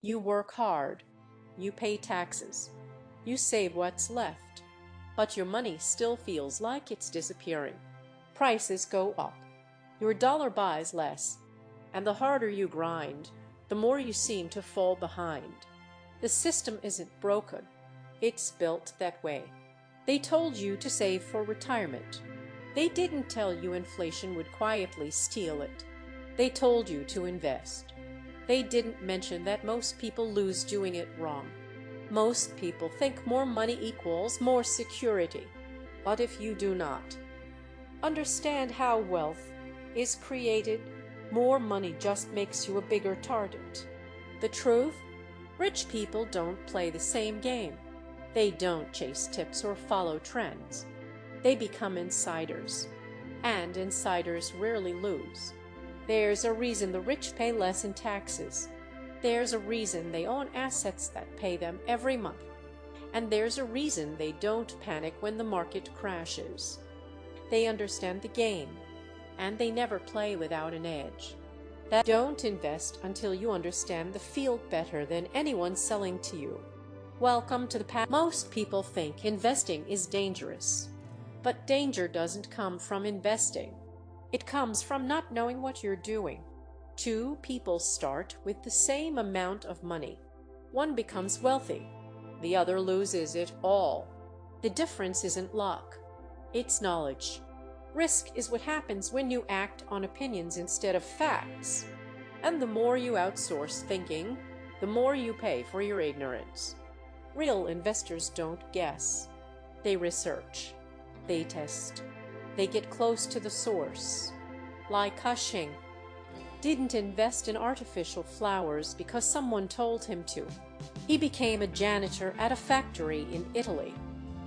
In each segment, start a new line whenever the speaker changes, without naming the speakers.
You work hard, you pay taxes, you save what's left, but your money still feels like it's disappearing. Prices go up, your dollar buys less, and the harder you grind, the more you seem to fall behind. The system isn't broken, it's built that way. They told you to save for retirement. They didn't tell you inflation would quietly steal it. They told you to invest. They didn't mention that most people lose doing it wrong. Most people think more money equals more security. But if you do not understand how wealth is created, more money just makes you a bigger target. The truth? Rich people don't play the same game. They don't chase tips or follow trends. They become insiders. And insiders rarely lose. There's a reason the rich pay less in taxes. There's a reason they own assets that pay them every month. And there's a reason they don't panic when the market crashes. They understand the game, and they never play without an edge. Don't invest until you understand the field better than anyone selling to you. Welcome to the past. Most people think investing is dangerous. But danger doesn't come from investing. It comes from not knowing what you're doing. Two people start with the same amount of money. One becomes wealthy. The other loses it all. The difference isn't luck. It's knowledge. Risk is what happens when you act on opinions instead of facts. And the more you outsource thinking, the more you pay for your ignorance. Real investors don't guess. They research. They test. They get close to the source. Like Cushing didn't invest in artificial flowers because someone told him to. He became a janitor at a factory in Italy.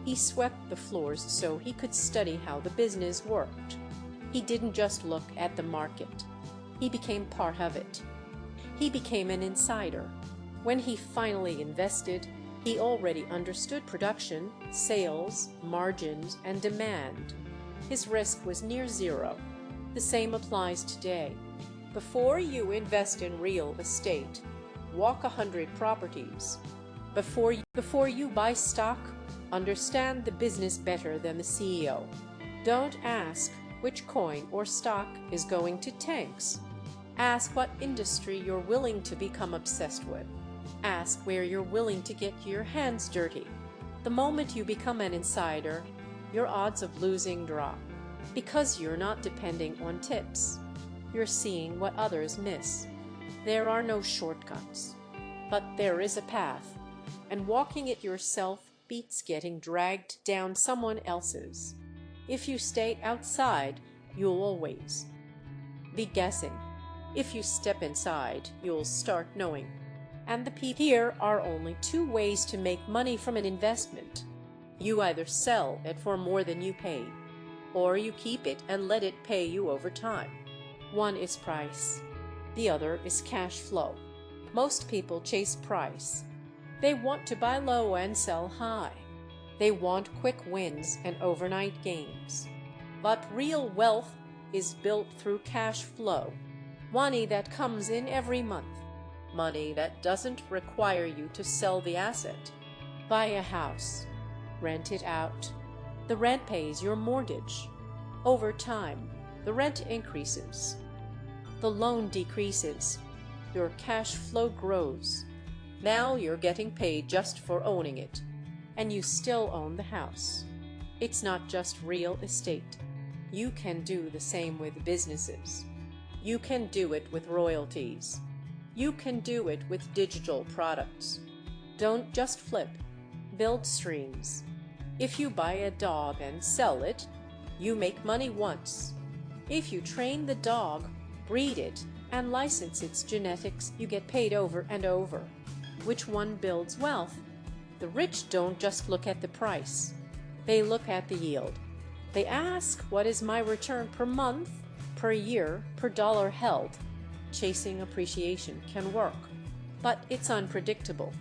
He swept the floors so he could study how the business worked. He didn't just look at the market. He became part of it. He became an insider. When he finally invested, he already understood production, sales, margins, and demand. His risk was near zero. The same applies today. Before you invest in real estate, walk 100 properties. Before you buy stock, understand the business better than the CEO. Don't ask which coin or stock is going to tanks. Ask what industry you're willing to become obsessed with. Ask where you're willing to get your hands dirty. The moment you become an insider, your odds of losing drop. Because you're not depending on tips. You're seeing what others miss. There are no shortcuts. But there is a path, and walking it yourself beats getting dragged down someone else's. If you stay outside, you'll always be guessing. If you step inside, you'll start knowing. And the people here are only two ways to make money from an investment. You either sell it for more than you paid, or you keep it and let it pay you over time. One is price. The other is cash flow. Most people chase price. They want to buy low and sell high. They want quick wins and overnight gains. But real wealth is built through cash flow. Money that comes in every month. Money that doesn't require you to sell the asset. Buy a house. Rent it out. The rent pays your mortgage. Over time, the rent increases. The loan decreases. Your cash flow grows. Now you're getting paid just for owning it, and you still own the house. It's not just real estate. You can do the same with businesses. You can do it with royalties. You can do it with digital products. Don't just flip. Build streams. If you buy a dog and sell it, you make money once. If you train the dog, breed it, and license its genetics, you get paid over and over. Which one builds wealth? The rich don't just look at the price. They look at the yield. They ask, what is my return per month, per year, per dollar held? Chasing appreciation can work, but it's unpredictable.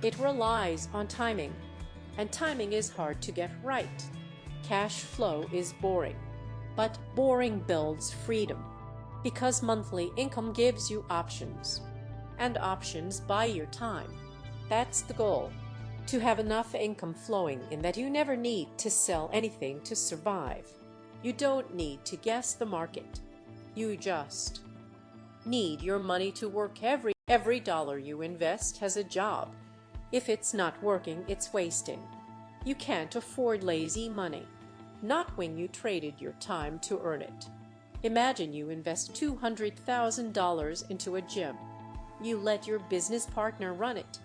It relies on timing, and timing is hard to get right. Cash flow is boring, but boring builds freedom, because monthly income gives you options. and options buy your time. That's the goal. To have enough income flowing in that you never need to sell anything to survive. You don't need to guess the market. You just need your money to work. Every dollar you invest has a job. If it's not working, it's wasting. You can't afford lazy money. Not when you traded your time to earn it. Imagine you invest $200,000 into a gym. You let your business partner run it.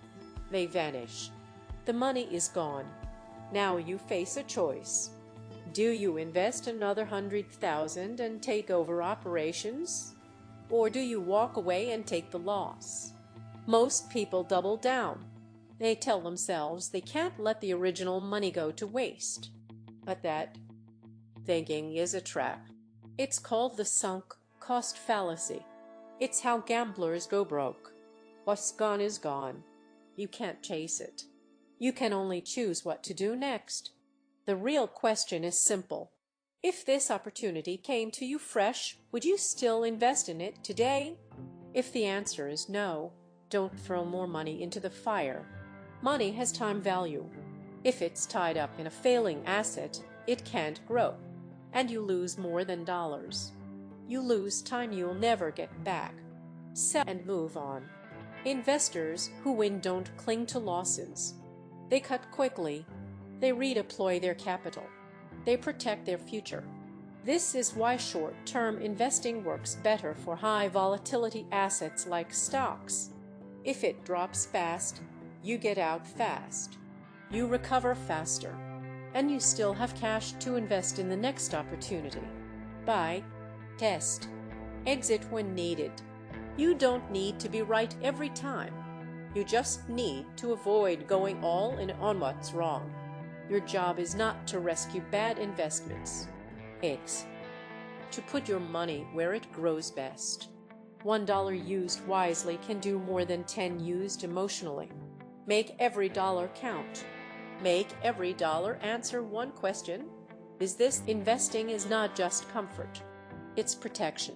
They vanish. The money is gone. Now you face a choice. Do you invest another $100,000 and take over operations? Or do you walk away and take the loss? Most people double down. They tell themselves they can't let the original money go to waste. But that thinking is a trap. It's called the sunk cost fallacy. It's how gamblers go broke. What's gone is gone. You can't chase it. You can only choose what to do next. The real question is simple. If this opportunity came to you fresh, would you still invest in it today? If the answer is no, don't throw more money into the fire. Money has time value. If it's tied up in a failing asset, it can't grow, and you lose more than dollars. You lose time you'll never get back. Sell and move on. Investors who win don't cling to losses. They cut quickly. They redeploy their capital. They protect their future. This is why short-term investing works better for high-volatility assets like stocks. If it drops fast, you get out fast. You recover faster. And you still have cash to invest in the next opportunity. Buy, test, exit when needed. You don't need to be right every time. You just need to avoid going all in on what's wrong. Your job is not to rescue bad investments. It's to put your money where it grows best. $1 used wisely can do more than 10 used emotionally. Make every dollar count. Make every dollar answer one question. Is this investing is not just comfort. It's protection.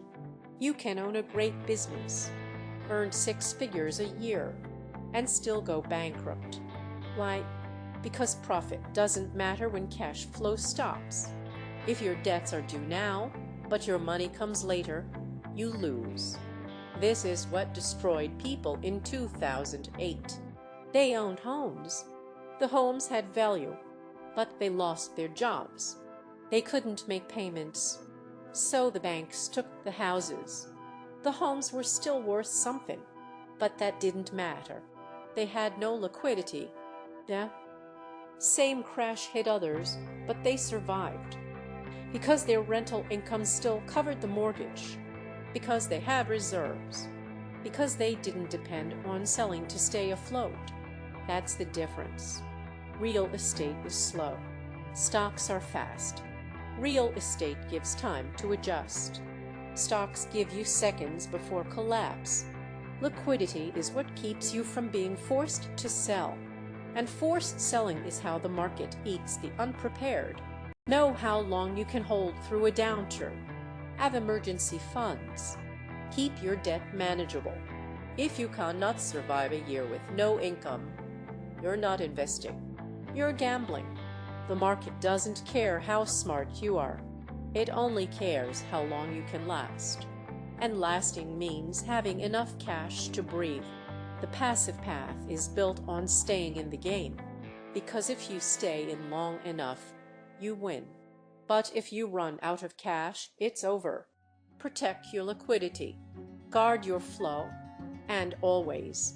You can own a great business, earn 6 figures a year, and still go bankrupt. Why? Because profit doesn't matter when cash flow stops. If your debts are due now, but your money comes later, you lose. This is what destroyed people in 2008. They owned homes. The homes had value, but they lost their jobs. They couldn't make payments, so the banks took the houses. The homes were still worth something, but that didn't matter. They had no liquidity. Yeah. Same crash hit others, but they survived. Because their rental income still covered the mortgage. Because they had reserves. Because they didn't depend on selling to stay afloat. That's the difference. Real estate is slow. Stocks are fast. Real estate gives time to adjust. Stocks give you seconds before collapse. Liquidity is what keeps you from being forced to sell. And forced selling is how the market eats the unprepared. Know how long you can hold through a downturn. Have emergency funds. Keep your debt manageable. If you cannot survive a year with no income, you're not investing. You're gambling. The market doesn't care how smart you are. It only cares how long you can last. And lasting means having enough cash to breathe. The passive path is built on staying in the game, because if you stay in long enough, you win. But if you run out of cash, it's over. Protect your liquidity, guard your flow, and always.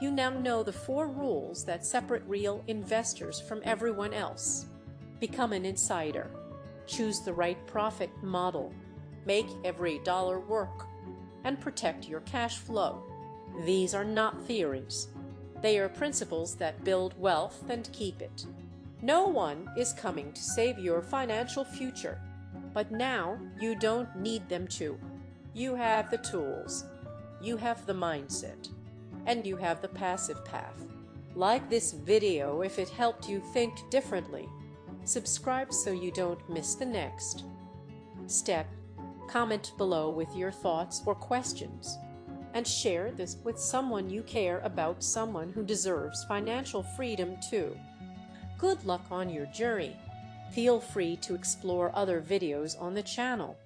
You now know the 4 rules that separate real investors from everyone else. Become an insider. Choose the right profit model. Make every dollar work. And protect your cash flow. These are not theories. They are principles that build wealth and keep it. No one is coming to save your financial future, but now you don't need them to. You have the tools, you have the mindset, and you have the passive path. Like this video if it helped you think differently. Subscribe so you don't miss the next step. Comment below with your thoughts or questions. and share this with someone you care about, someone who deserves financial freedom too. Good luck on your journey. Feel free to explore other videos on the channel.